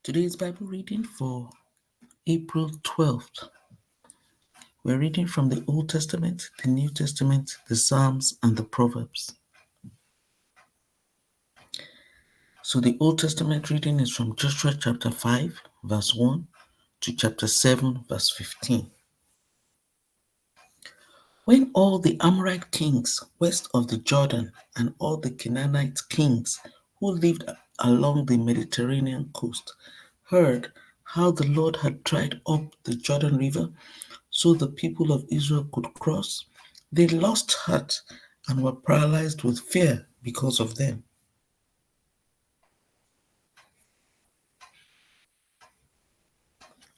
Today's Bible reading for April 12th. We're reading from the Old Testament, the New Testament, the Psalms, and the Proverbs. So the Old Testament reading is from Joshua chapter 5, verse 1 to chapter 7, verse 15. When all the Amorite kings west of the Jordan and all the Canaanite kings who lived along the Mediterranean coast heard how the Lord had dried up the Jordan River so the people of Israel could cross, they lost heart and were paralyzed with fear because of them.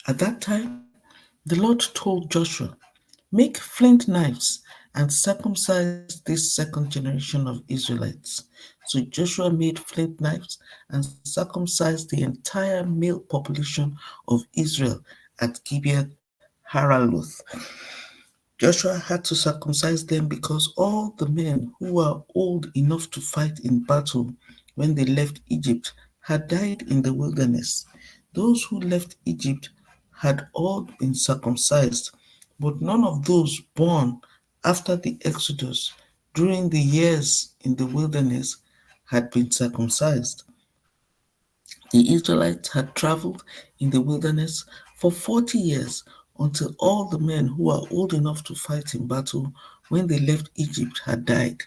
At that time, the Lord told Joshua, "Make flint knives and circumcise this second generation of Israelites." So Joshua made flint knives and circumcised the entire male population of Israel at Gibeath Haraloth. Joshua had to circumcise them because all the men who were old enough to fight in battle when they left Egypt had died in the wilderness. Those who left Egypt had all been circumcised, but none of those born after the Exodus during the years in the wilderness had been circumcised. The Israelites had traveled in the wilderness for 40 years until all the men who were old enough to fight in battle when they left Egypt had died.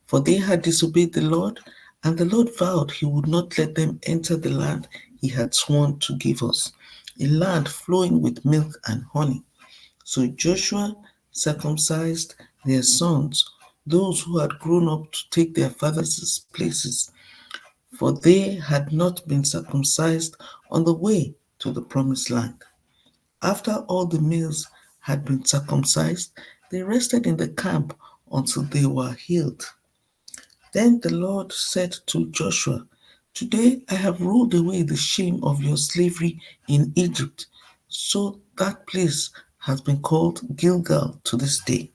For they had disobeyed the Lord, and the Lord vowed he would not let them enter the land he had sworn to give us, a land flowing with milk and honey. So Joshua circumcised their sons, those who had grown up to take their fathers' places, for they had not been circumcised on the way to the promised land. After all the males had been circumcised, they rested in the camp until they were healed. Then the Lord said to Joshua, "Today I have rolled away the shame of your slavery in Egypt." So that place has been called Gilgal to this day.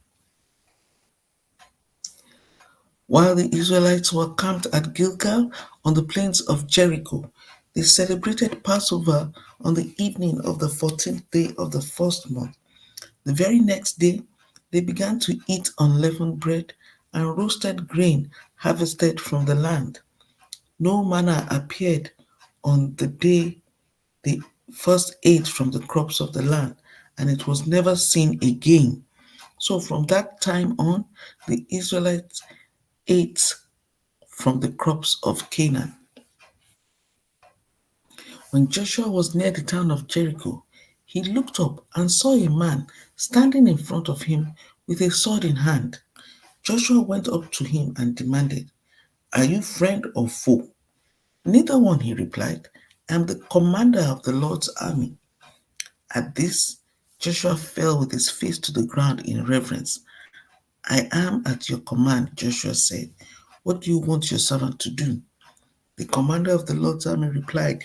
While the Israelites were camped at Gilgal on the plains of Jericho, they celebrated Passover on the evening of the 14th day of the first month. The very next day, they began to eat unleavened bread and roasted grain harvested from the land. No manna appeared on the day they first ate from the crops of the land, and it was never seen again. So from that time on, the Israelites ate from the crops of Canaan. When Joshua was near the town of Jericho, he looked up and saw a man standing in front of him with a sword in hand. Joshua went up to him and demanded, "Are you friend or foe?" "Neither one," he replied. "I am the commander of the Lord's army." At this, Joshua fell with his face to the ground in reverence. "I am at your command," Joshua said. "What do you want your servant to do?" The commander of the Lord's army replied,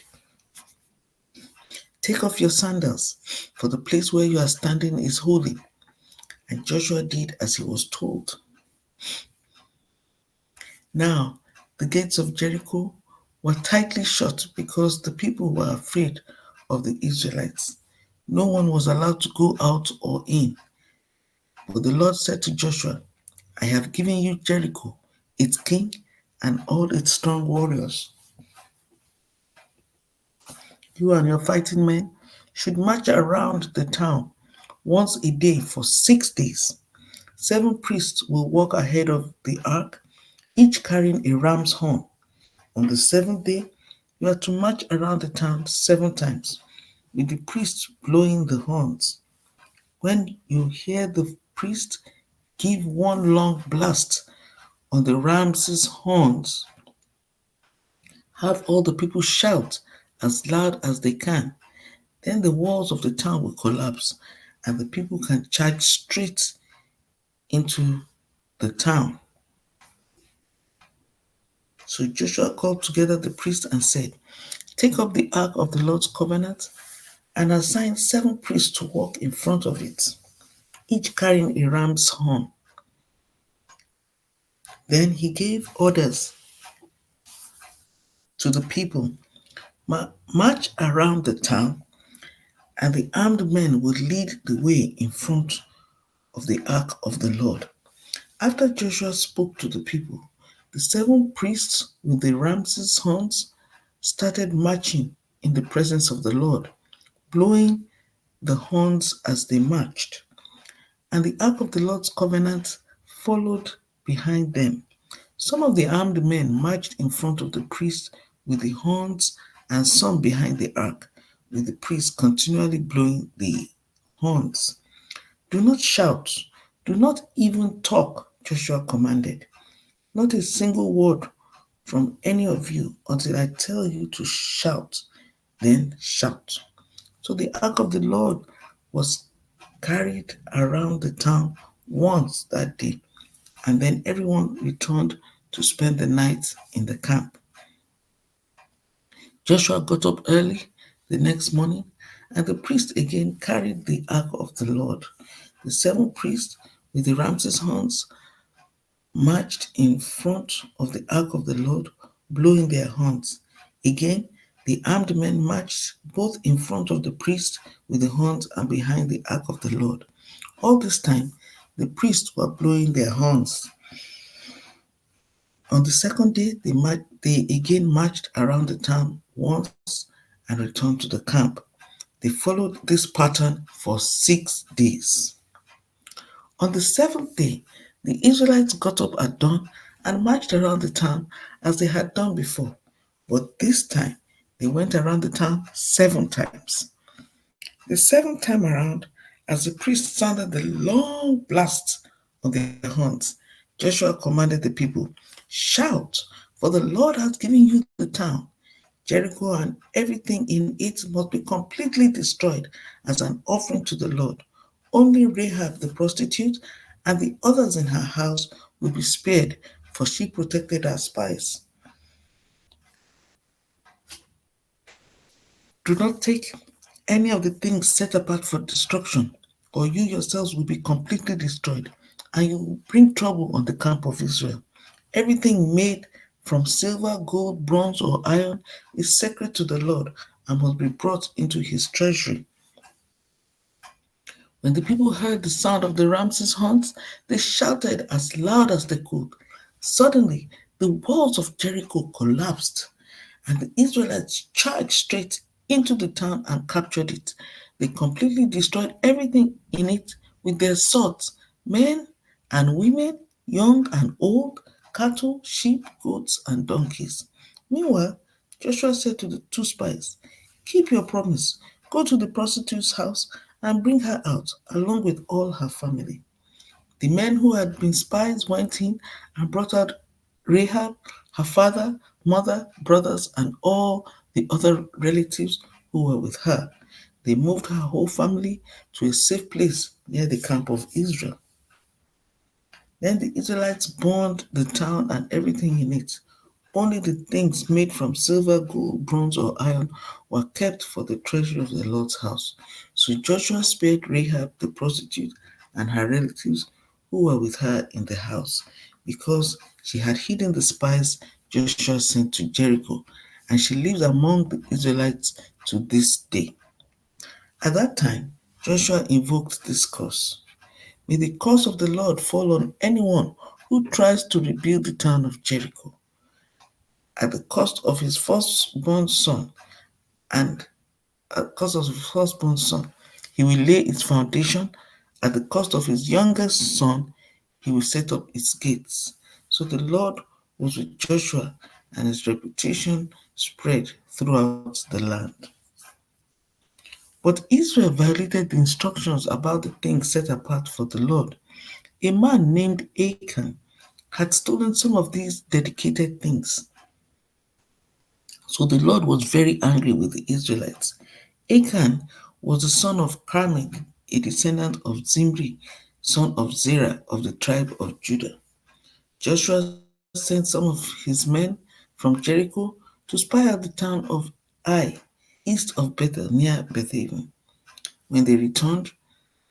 "Take off your sandals, for the place where you are standing is holy." And Joshua did as he was told. Now, the gates of Jericho were tightly shut because the people were afraid of the Israelites. No one was allowed to go out or in. But the Lord said to Joshua, "I have given you Jericho, its king, and all its strong warriors. You and your fighting men should march around the town once a day for 6 days. 7 priests will walk ahead of the ark, each carrying a ram's horn. On the seventh day, you are to march around the town 7 times, with the priests blowing the horns. When you hear the priest give one long blast on the ram's horns, have all the people shout as loud as they can. Then the walls of the town will collapse, and the people can charge straight into the town." So Joshua called together the priests and said, "Take up the ark of the Lord's covenant and assign 7 priests to walk in front of it, each carrying a ram's horn." Then he gave orders to the people, march around the town, and the armed men would lead the way in front of the ark of the Lord. After Joshua spoke to the people, the seven priests with the ram's horns started marching in the presence of the Lord, blowing the horns as they marched. And the ark of the Lord's covenant followed behind them. Some of the armed men marched in front of the priests with the horns, and some behind the ark, with the priests continually blowing the horns. Do not shout, do not even talk, Joshua commanded. Not a single word from any of you until I tell you to shout, then shout. So the ark of the Lord was carried around the town once that day, and then everyone returned to spend the night in the camp. Joshua got up early the next morning, and the priest again carried the ark of the Lord. The seven priests with the ram's horns marched in front of the ark of the Lord, blowing their horns. Again, the armed men marched both in front of the priest with the horns and behind the ark of the Lord. All this time, the priests were blowing their horns. On the second day, they again marched around the town once and returned to the camp. They followed this pattern for 6 days. On the seventh day, the Israelites got up at dawn and marched around the town as they had done before. But this time, they went around the town 7 times. The seventh time around, as the priest sounded the long blast on their horns, Joshua commanded the people, "Shout, for the Lord has given you the town. Jericho and everything in it must be completely destroyed as an offering to the Lord. Only Rahab the prostitute and the others in her house will be spared, for she protected her spies. Do not take any of the things set apart for destruction, or you yourselves will be completely destroyed, and you will bring trouble on the camp of Israel. Everything made from silver, gold, bronze, or iron is sacred to the Lord and must be brought into his treasury." When the people heard the sound of the ram's horns, they shouted as loud as they could. Suddenly, the walls of Jericho collapsed, and the Israelites charged straight into the town and captured it. They completely destroyed everything in it with their swords, men and women, young and old, cattle, sheep, goats, and donkeys. Meanwhile, Joshua said to the two spies, "Keep your promise. Go to the prostitute's house and bring her out, along with all her family." The men who had been spies went in and brought out Rahab, her father, mother, brothers, and all the other relatives who were with her. They moved her whole family to a safe place near the camp of Israel. Then the Israelites burned the town and everything in it. Only the things made from silver, gold, bronze, or iron were kept for the treasure of the Lord's house. So Joshua spared Rahab the prostitute and her relatives who were with her in the house, because she had hidden the spies Joshua sent to Jericho, and she lives among the Israelites to this day. At that time, Joshua invoked this curse: "May the curse of the Lord fall on anyone who tries to rebuild the town of Jericho. At the cost of his firstborn son, and at the cost of his firstborn son, he will lay its foundation. At the cost of his youngest son, he will set up its gates." So the Lord was with Joshua, and his reputation spread throughout the land. But Israel violated the instructions about the things set apart for the Lord. A man named Achan had stolen some of these dedicated things. So the Lord was very angry with the Israelites. Achan was the son of Carmi, a descendant of Zimri, son of Zerah of the tribe of Judah. Joshua sent some of his men from Jericho to spy out the town of Ai, east of Bethel, near Bethaven. When they returned,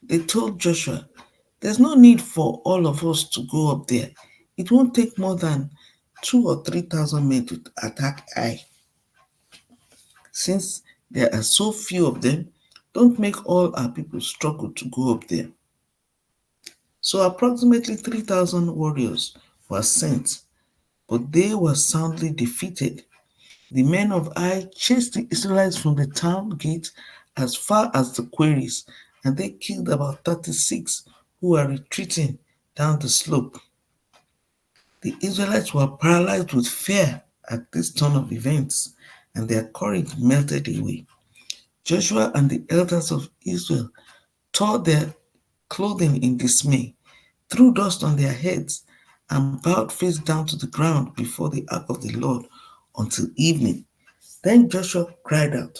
they told Joshua, "There's no need for all of us to go up there. It won't take more than 2 or 3,000 men to attack Ai." Since there are so few of them, don't make all our people struggle to go up there. So approximately 3,000 warriors were sent, but they were soundly defeated. The men of Ai chased the Israelites from the town gate as far as the quarries, and they killed about 36 who were retreating down the slope. The Israelites were paralyzed with fear at this turn of events, and their courage melted away. Joshua and the elders of Israel tore their clothing in dismay, threw dust on their heads, and bowed face down to the ground before the ark of the Lord until evening. Then Joshua cried out,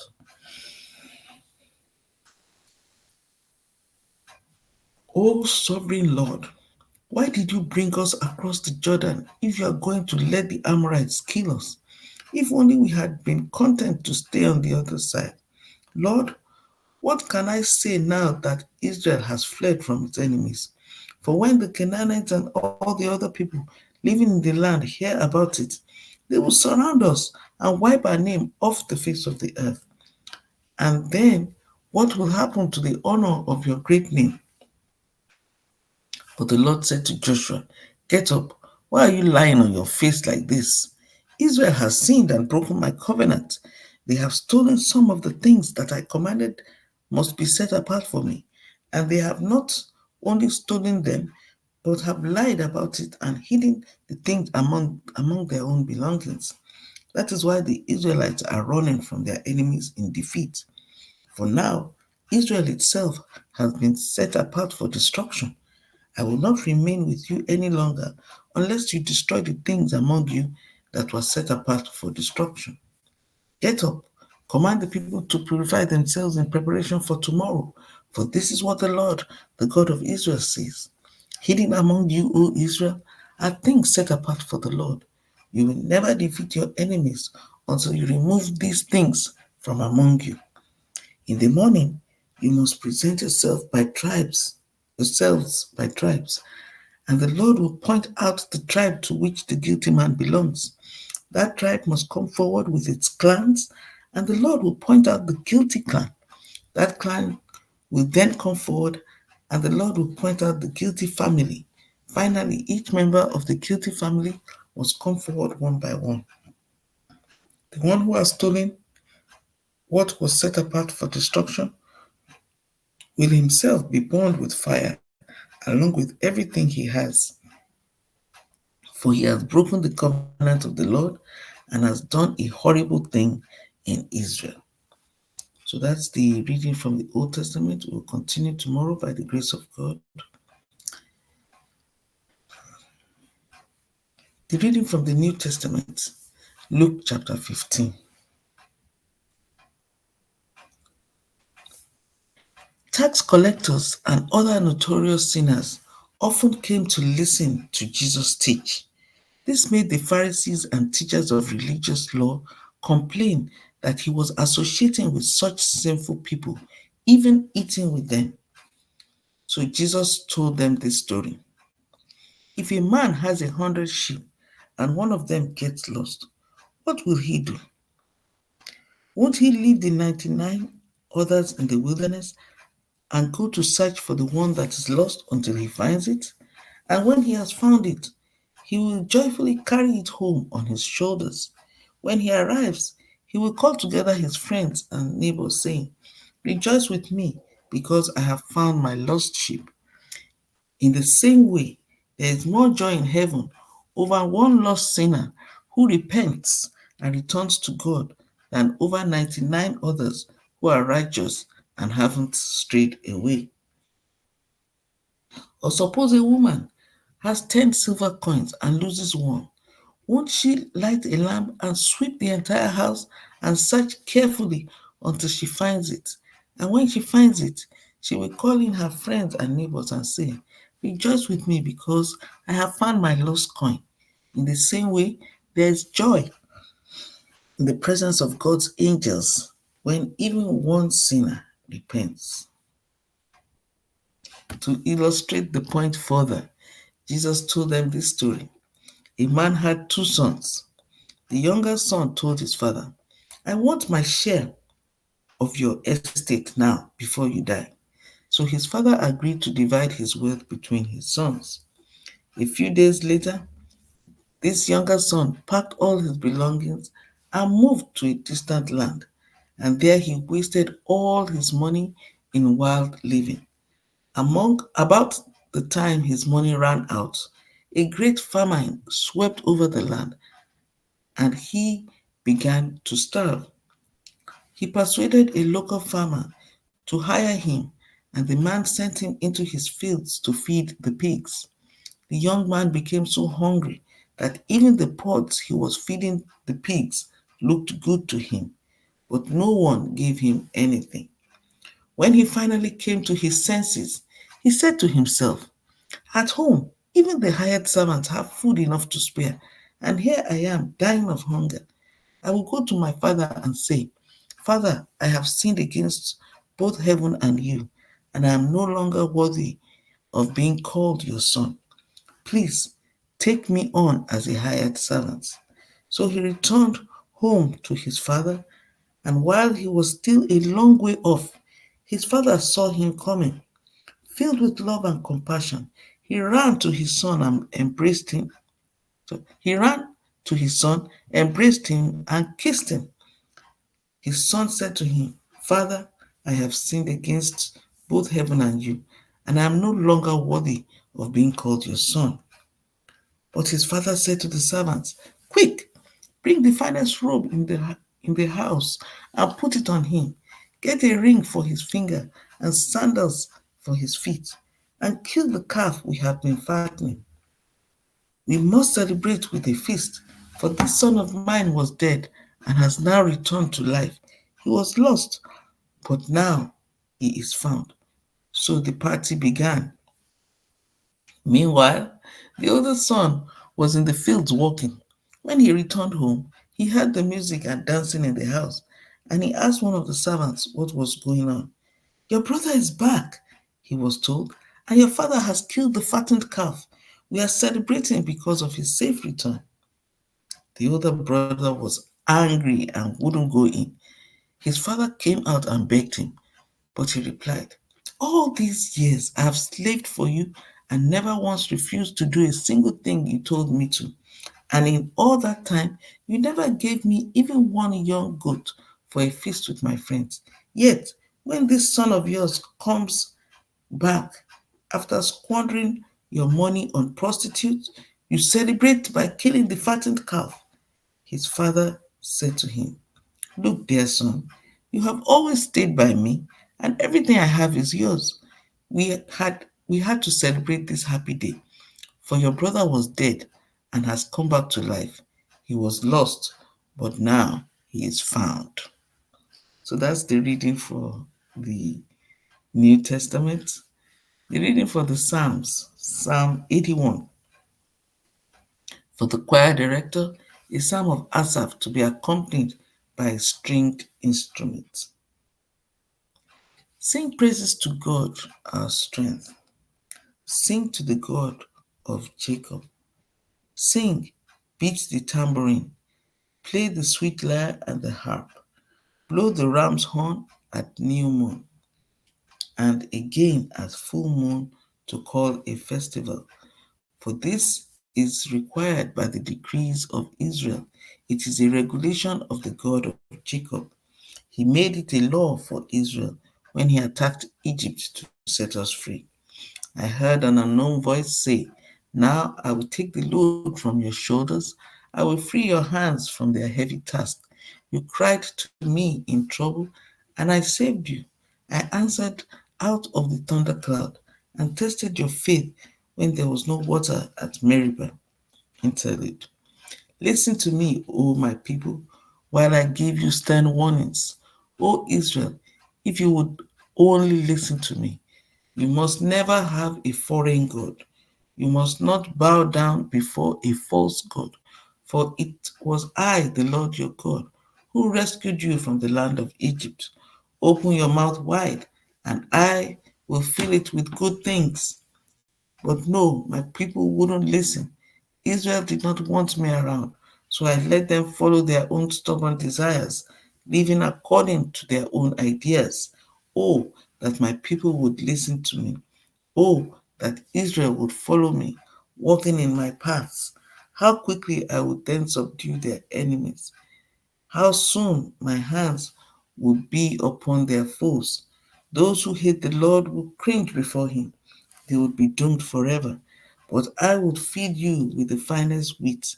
O sovereign Lord, why did you bring us across the Jordan if you are going to let the Amorites kill us? If only we had been content to stay on the other side. Lord, what can I say now that Israel has fled from its enemies? For when the Canaanites and all the other people living in the land hear about it, they will surround us and wipe our name off the face of the earth. And then what will happen to the honor of your great name? But the Lord said to Joshua, Get up. Why are you lying on your face like this? Israel has sinned and broken my covenant. They have stolen some of the things that I commanded must be set apart for me. And they have not only stolen them, but have lied about it and hidden the things among their own belongings. That is why the Israelites are running from their enemies in defeat. For now, Israel itself has been set apart for destruction. I will not remain with you any longer unless you destroy the things among you that were set apart for destruction. Get up, command the people to purify themselves in preparation for tomorrow, for this is what the Lord, the God of Israel, says. Hidden among you, O Israel, are things set apart for the Lord. You will never defeat your enemies until you remove these things from among you. In the morning, you must present yourselves by tribes, and the Lord will point out the tribe to which the guilty man belongs. That tribe must come forward with its clans, and the Lord will point out the guilty clan. That clan will then come forward, and the Lord will point out the guilty family. Finally, each member of the guilty family must come forward one by one. The one who has stolen what was set apart for destruction will himself be burned with fire, along with everything he has. For he has broken the covenant of the Lord and has done a horrible thing in Israel. So that's the reading from the Old Testament. We'll continue tomorrow by the grace of God. The reading from the New Testament, Luke chapter 15. Tax collectors and other notorious sinners often came to listen to Jesus teach. This made the Pharisees and teachers of religious law complain that he was associating with such sinful people, even eating with them. So Jesus told them this story. If a man has 100 sheep and one of them gets lost, what will he do? Won't he leave the 99 others in the wilderness and go to search for the one that is lost until he finds it? And when he has found it, he will joyfully carry it home on his shoulders. When he arrives, he will call together his friends and neighbors, saying, Rejoice with me, because I have found my lost sheep. In the same way, there is more joy in heaven over one lost sinner who repents and returns to God than over 99 others who are righteous and haven't strayed away. Or suppose a woman has 10 silver coins and loses one. Won't she light a lamp and sweep the entire house and search carefully until she finds it? And when she finds it, she will call in her friends and neighbors and say, Rejoice with me because I have found my lost coin. In the same way, there is joy in the presence of God's angels when even one sinner repents. To illustrate the point further, Jesus told them this story. A man had two sons. The younger son told his father, I want my share of your estate now before you die. So his father agreed to divide his wealth between his sons. A few days later, this younger son packed all his belongings and moved to a distant land, and there he wasted all his money in wild living. About the time his money ran out, a great famine swept over the land, and he began to starve. He persuaded a local farmer to hire him, and the man sent him into his fields to feed the pigs. The young man became so hungry that even the pods he was feeding the pigs looked good to him, but no one gave him anything. When he finally came to his senses, he said to himself, "At home, even the hired servants have food enough to spare, and here I am dying of hunger. I will go to my father and say, 'Father, I have sinned against both heaven and you, and I am no longer worthy of being called your son. Please take me on as a hired servant.' So he returned home to his father, and while he was still a long way off, his father saw him coming. Filled with love and compassion, he ran to his son and embraced him. So he ran to his son, embraced him, and kissed him. His son said to him, 'Father, I have sinned against both heaven and you, and I am no longer worthy of being called your son.' But his father said to the servants, 'Quick, bring the finest robe in the house and put it on him. Get a ring for his finger and sandals for his feet, and kill the calf we have been fattening. We must celebrate with a feast, for this son of mine was dead and has now returned to life. He was lost, but now he is found.' So the party began. Meanwhile, the older son was in the fields working. When he returned home, he heard the music and dancing in the house, and he asked one of the servants what was going on. 'Your brother is back,' he was told, 'and your father has killed the fattened calf. We are celebrating because of his safe return.' The older brother was angry and wouldn't go in. His father came out and begged him, but he replied, 'All these years I have slaved for you and never once refused to do a single thing you told me to. And in all that time, you never gave me even one young goat for a feast with my friends. Yet, when this son of yours comes back after squandering your money on prostitutes, you celebrate by killing the fattened calf.' His father said to him, 'Look, dear son, you have always stayed by me, and everything I have is yours. We had to celebrate this happy day, for your brother was dead and has come back to life. He was lost, but now he is found.'" So that's the reading for the New Testament. The reading for the Psalms, Psalm 81. For the choir director, a psalm of Asaph to be accompanied by a stringed instrument. Sing praises to God, our strength. Sing to the God of Jacob. Sing, beat the tambourine, play the sweet lyre and the harp, blow the ram's horn at new moon, and again at full moon to call a festival. For this is required by the decrees of Israel. It is a regulation of the God of Jacob. He made it a law for Israel when he attacked Egypt to set us free. I heard an unknown voice say, "Now I will take the load from your shoulders. I will free your hands from their heavy task. You cried to me in trouble, and I saved you. I answered out of the thundercloud and tested your faith when there was no water at Meribah." Interlude. Listen to me, O my people, while I give you stern warnings. O Israel, if you would only listen to me, you must never have a foreign God. You must not bow down before a false God, for it was I, the Lord your God, who rescued you from the land of Egypt. Open your mouth wide, and I will fill it with good things. But no, my people wouldn't listen. Israel did not want me around, so I let them follow their own stubborn desires. living according to their own ideas. Oh, that my people would listen to me. Oh, that Israel would follow me, walking in my paths. How quickly I would then subdue their enemies. How soon my hands would be upon their foes. Those who hate the Lord will cringe before him. They would be doomed forever. But I would feed you with the finest wheat.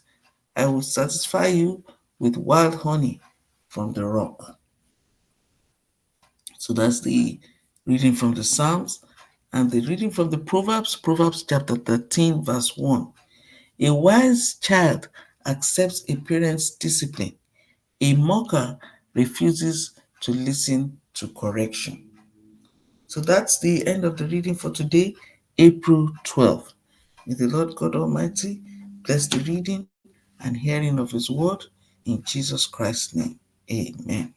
I will satisfy you with wild honey from the rock. So that's the reading from the Psalms. And the reading from the Proverbs, Proverbs chapter 13, verse 1. A wise child accepts a parent's discipline. A mocker refuses to listen to correction. So that's the end of the reading for today, April 12th. May the Lord God Almighty bless the reading and hearing of His word in Jesus Christ's name. Amen.